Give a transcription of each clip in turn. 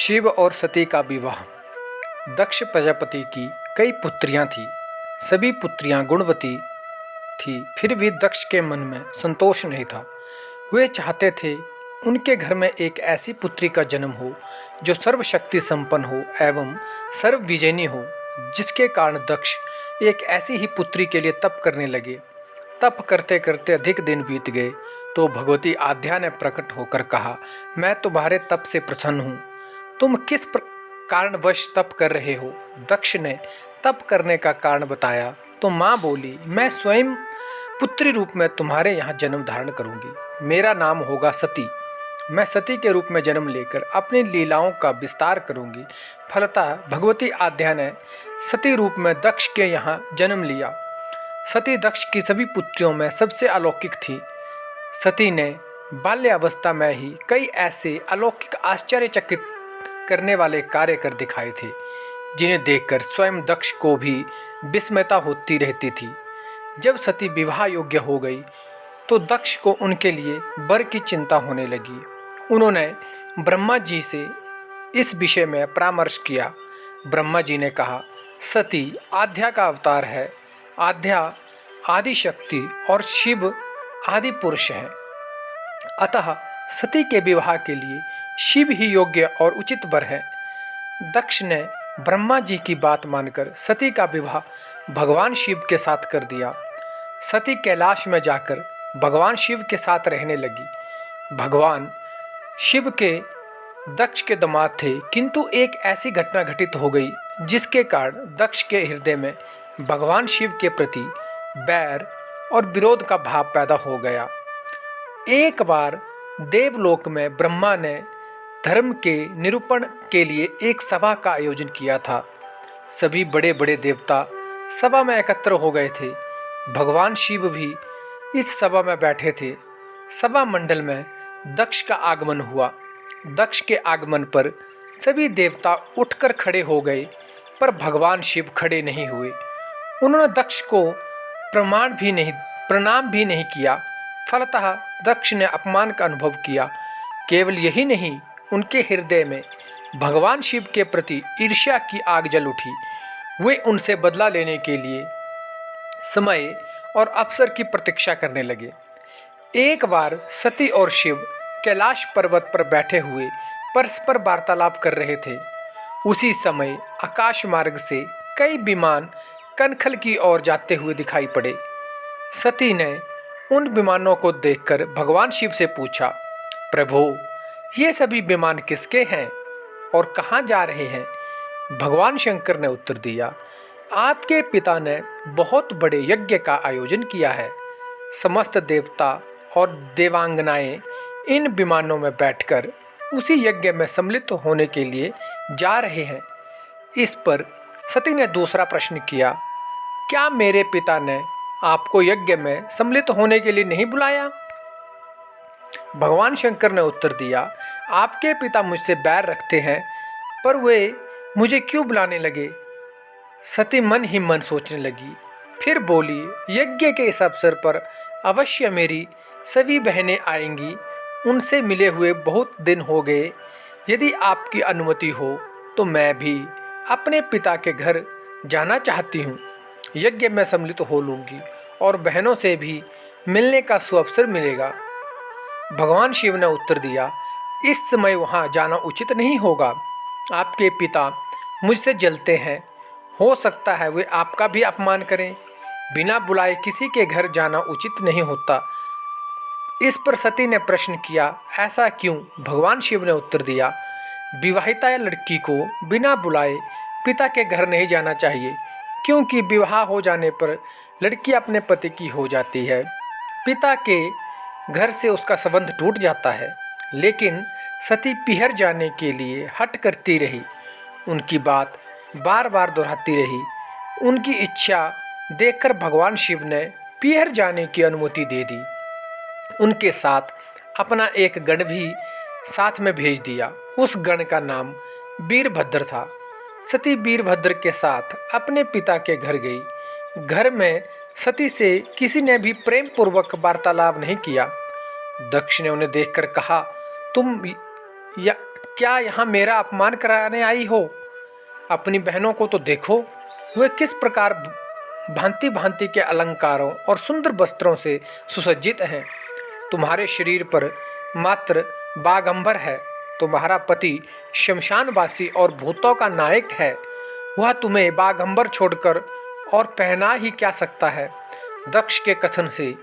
शिव और सती का विवाह। दक्ष प्रजापति की कई पुत्रियां थीं। सभी पुत्रियां गुणवती थीं, फिर भी दक्ष के मन में संतोष नहीं था। वे चाहते थे उनके घर में एक ऐसी पुत्री का जन्म हो जो सर्वशक्ति संपन्न हो एवं सर्वविजयनी हो, जिसके कारण दक्ष एक ऐसी ही पुत्री के लिए तप करने लगे। तप करते करते अधिक दिन बीत गए तो भगवती आद्या ने प्रकट होकर कहा, मैं तुम्हारे तप से प्रसन्न हूँ। तुम किस कारणवश तप कर रहे हो? दक्ष ने तप करने का कारण बताया तो माँ बोली, मैं स्वयं पुत्री रूप में तुम्हारे यहाँ जन्म धारण करूंगी। मेरा नाम होगा सती। मैं सती के रूप में जन्म लेकर अपनी लीलाओं का विस्तार करूंगी। फलतः भगवती आद्या ने सती रूप में दक्ष के यहाँ जन्म लिया। सती दक्ष की सभी पुत्रियों में सबसे अलौकिक थी। सती ने बाल्यावस्था में ही कई ऐसे अलौकिक आश्चर्यचकित करने वाले कार्य कर दिखाए थे, जिन्हें देखकर स्वयं दक्ष को भी विस्मयता होती रहती थी। जब सती विवाह योग्य हो गई तो दक्ष को उनके लिए वर की चिंता होने लगी। उन्होंने ब्रह्मा जी से इस विषय में परामर्श किया। ब्रह्मा जी ने कहा, सती आद्या का अवतार है। आद्या आदि शक्ति और शिव आदि पुरुष है। अतः सती के विवाह के लिए शिव ही योग्य और उचित वर है। दक्ष ने ब्रह्मा जी की बात मानकर सती का विवाह भगवान शिव के साथ कर दिया। सती कैलाश में जाकर भगवान शिव के साथ रहने लगी। भगवान शिव के दक्ष के दामाद थे, किंतु एक ऐसी घटना घटित हो गई जिसके कारण दक्ष के हृदय में भगवान शिव के प्रति बैर और विरोध का भाव पैदा हो गया। एक बार देवलोक में ब्रह्मा ने धर्म के निरूपण के लिए एक सभा का आयोजन किया था। सभी बड़े बड़े देवता सभा में एकत्र हो गए थे। भगवान शिव भी इस सभा में बैठे थे। सभा मंडल में दक्ष का आगमन हुआ। दक्ष के आगमन पर सभी देवता उठकर खड़े हो गए, पर भगवान शिव खड़े नहीं हुए। उन्होंने दक्ष को प्रणाम भी नहीं किया। फलतः दक्ष ने अपमान का अनुभव किया। केवल यही नहीं, उनके हृदय में भगवान शिव के प्रति ईर्ष्या की आग जल उठी। वे उनसे बदला लेने के लिए समय और अवसर की प्रतीक्षा करने लगे। एक बार सती और शिव कैलाश पर्वत पर बैठे हुए परस्पर वार्तालाप कर रहे थे। उसी समय आकाश मार्ग से कई विमान कनखल की ओर जाते हुए दिखाई पड़े। सती ने उन विमानों को देखकर भगवान शिव से पूछा, प्रभु, ये सभी विमान किसके हैं और कहाँ जा रहे हैं? भगवान शंकर ने उत्तर दिया, आपके पिता ने बहुत बड़े यज्ञ का आयोजन किया है। समस्त देवता और देवांगनाएं इन विमानों में बैठकर उसी यज्ञ में सम्मिलित होने के लिए जा रहे हैं। इस पर सती ने दूसरा प्रश्न किया, क्या मेरे पिता ने आपको यज्ञ में सम्मिलित होने के लिए नहीं बुलाया? भगवान शंकर ने उत्तर दिया, आपके पिता मुझसे बैर रखते हैं, पर वे मुझे क्यों बुलाने लगे? सती मन ही मन सोचने लगी। फिर बोली, यज्ञ के इस अवसर पर अवश्य मेरी सभी बहनें आएंगी। उनसे मिले हुए बहुत दिन हो गए। यदि आपकी अनुमति हो तो मैं भी अपने पिता के घर जाना चाहती हूँ। यज्ञ में सम्मिलित हो लूँगी और बहनों से भी मिलने का सुअवसर मिलेगा। भगवान शिव ने उत्तर दिया, इस समय वहाँ जाना उचित नहीं होगा। आपके पिता मुझसे जलते हैं। हो सकता है वे आपका भी अपमान करें। बिना बुलाए किसी के घर जाना उचित नहीं होता। इस पर सती ने प्रश्न किया, ऐसा क्यों? भगवान शिव ने उत्तर दिया, विवाहिता लड़की को बिना बुलाए पिता के घर नहीं जाना चाहिए, क्योंकि विवाह हो जाने पर लड़की अपने पति की हो जाती है। पिता के घर से उसका संबंध टूट जाता है। लेकिन सती पीहर जाने के लिए हट करती रही। उनकी बात बार बार दोहराती रही। उनकी इच्छा देखकर भगवान शिव ने पीहर जाने की अनुमति दे दी। उनके साथ अपना एक गण भी साथ में भेज दिया। उस गण का नाम वीरभद्र था। सती वीरभद्र के साथ अपने पिता के घर गई। घर में सती से किसी ने भी प्रेम पूर्वक वार्तालाप नहीं किया। दक्ष ने उन्हें देखकर कहा, क्या यहाँ मेरा अपमान कराने आई हो? अपनी बहनों को तो देखो, वे किस प्रकार भांति भांति के अलंकारों और सुंदर वस्त्रों से सुसज्जित हैं। तुम्हारे शरीर पर मात्र बागंबर है। तुम्हारा पति शमशानवासी और भूतों का नायक है। वह तुम्हें बागंबर छोड़कर और पहना ही क्या सकता है। दक्ष के कथन से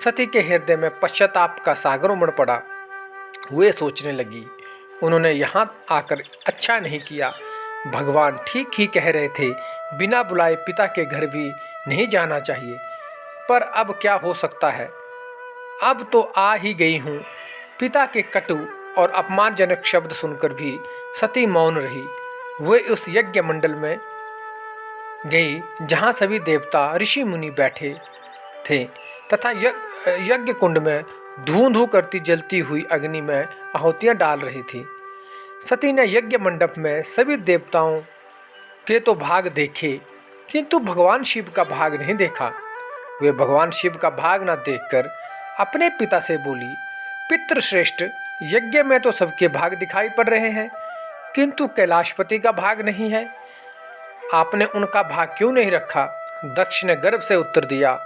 सती के हृदय में पश्चाताप का सागर उमड़ पड़ा। वे सोचने लगी, उन्होंने यहाँ आकर अच्छा नहीं किया। भगवान ठीक ही कह रहे थे, बिना बुलाए पिता के घर भी नहीं जाना चाहिए। पर अब क्या हो सकता है, अब तो आ ही गई हूँ। पिता के कटु और अपमानजनक शब्द सुनकर भी सती मौन रही। वे उस यज्ञ मंडल में गई जहाँ सभी देवता ऋषि मुनि बैठे थे तथा यज्ञ कुंड में धूं धूं करती जलती हुई अग्नि में आहुतियाँ डाल रही थी। सती ने यज्ञ मंडप में सभी देवताओं के तो भाग देखे, किंतु भगवान शिव का भाग नहीं देखा। वे भगवान शिव का भाग न देखकर अपने पिता से बोली, पितृश्रेष्ठ, यज्ञ में तो सबके भाग दिखाई पड़ रहे हैं, किंतु कैलाशपति का भाग नहीं है। आपने उनका भाग क्यों नहीं रखा? दक्ष ने गर्व से उत्तर दिया,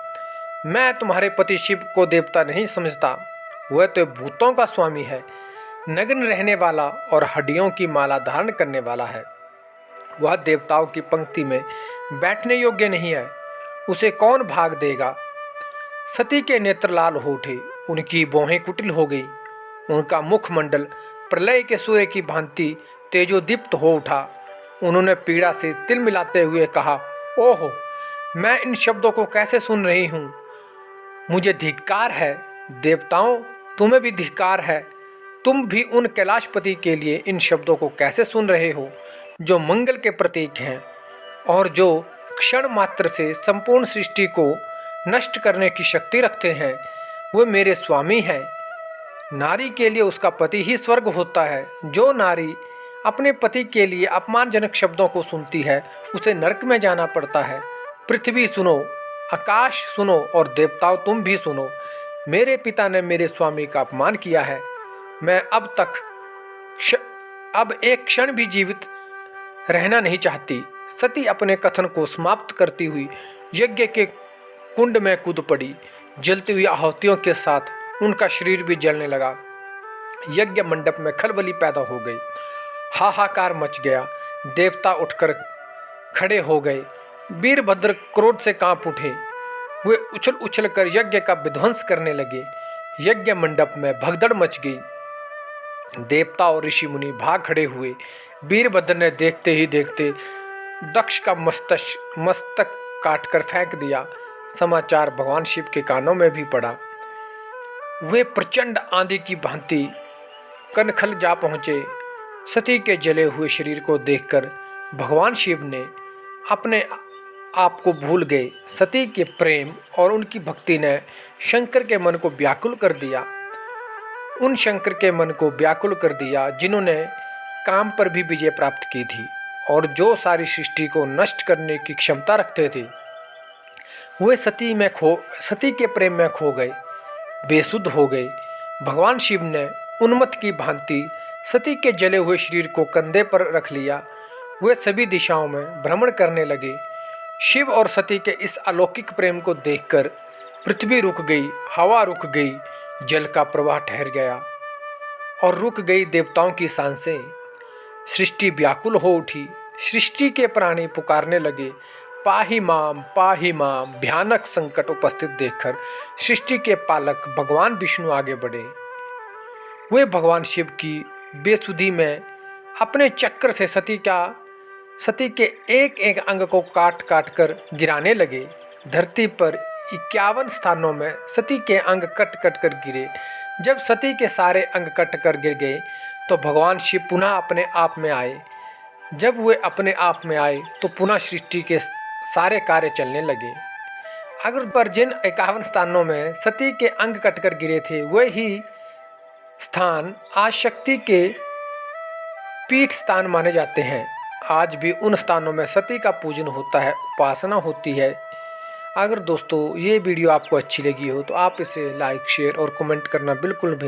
मैं तुम्हारे पति शिव को देवता नहीं समझता। वह तो भूतों का स्वामी है, नग्न रहने वाला और हड्डियों की माला धारण करने वाला है। वह देवताओं की पंक्ति में बैठने योग्य नहीं है, उसे कौन भाग देगा? सती के नेत्र लाल हो उठे, उनकी भौहें कुटिल हो गई, उनका मुखमंडल प्रलय के सूर्य की भांति तेजोदीप्त हो उठा। उन्होंने पीड़ा से तिल मिलाते हुए कहा, ओहो, मैं इन शब्दों को कैसे सुन रही हूँ? मुझे धिक्कार है। देवताओं, तुम्हें भी धिक्कार है। तुम भी उन कैलाशपति के लिए इन शब्दों को कैसे सुन रहे हो, जो मंगल के प्रतीक हैं और जो क्षण मात्र से संपूर्ण सृष्टि को नष्ट करने की शक्ति रखते हैं। वो मेरे स्वामी हैं। नारी के लिए उसका पति ही स्वर्ग होता है। जो नारी अपने पति के लिए अपमानजनक शब्दों को सुनती है, उसे नरक में जाना पड़ता है। पृथ्वी सुनो, आकाश सुनो और देवताओं तुम भी सुनो। मेरे पिता ने मेरे स्वामी का अपमान किया है। मैं अब एक क्षण भी जीवित रहना नहीं चाहती। सती अपने कथन को समाप्त करती हुई यज्ञ के कुंड में कूद पड़ी। जलती हुई आहुतियों के साथ उनका शरीर भी जलने लगा। यज्ञ मंडप में खलबली पैदा हो गई, हाहाकार मच गया। देवता उठकर खड़े हो गए। वीरभद्र क्रोध से कांप उठे। वे उछल उछल कर यज्ञ का विध्वंस करने लगे। यज्ञ मंडप में भगदड़ मच गई। देवता और ऋषि मुनि भाग खड़े हुए। वीरभद्र ने देखते ही देखते दक्ष का मस्तक काटकर फेंक दिया। समाचार भगवान शिव के कानों में भी पड़ा। वे प्रचंड आंधी की भांति कनखल जा पहुँचे। सती के जले हुए शरीर को देखकर भगवान शिव ने अपने आप को भूल गए। सती के प्रेम और उनकी भक्ति ने शंकर के मन को व्याकुल कर दिया। उन शंकर के मन को व्याकुल कर दिया जिन्होंने काम पर भी विजय प्राप्त की थी और जो सारी सृष्टि को नष्ट करने की क्षमता रखते थे। वे सती के प्रेम में खो गए, बेसुध हो गए। भगवान शिव ने उन्मत्त की भांति सती के जले हुए शरीर को कंधे पर रख लिया। वे सभी दिशाओं में भ्रमण करने लगे। शिव और सती के इस अलौकिक प्रेम को देखकर पृथ्वी रुक गई, हवा रुक गई, जल का प्रवाह ठहर गया और रुक गई देवताओं की सांसें। सृष्टि व्याकुल हो उठी। सृष्टि के प्राणी पुकारने लगे, पाहि माम। भयानक संकट उपस्थित देखकर सृष्टि के पालक भगवान विष्णु आगे बढ़े। वे भगवान शिव की बेसुधी में अपने चक्र से सती के एक एक अंग को काट काट कर गिराने लगे। धरती पर 51 स्थानों में सती के अंग कट कट कर गिरे। जब सती के सारे अंग कट कर गिर गए तो भगवान शिव पुनः अपने आप में आए। जब वे अपने आप में आए तो पुनः सृष्टि के सारे कार्य चलने लगे। अगर पर जिन 51 स्थानों में सती के अंग कटकर गिरे थे, वही स्थान आज शक्ति के पीठ स्थान माने जाते हैं। आज भी उन स्थानों में सती का पूजन होता है, उपासना होती है। अगर दोस्तों ये वीडियो आपको अच्छी लगी हो तो आप इसे लाइक, शेयर और कमेंट करना बिल्कुल भी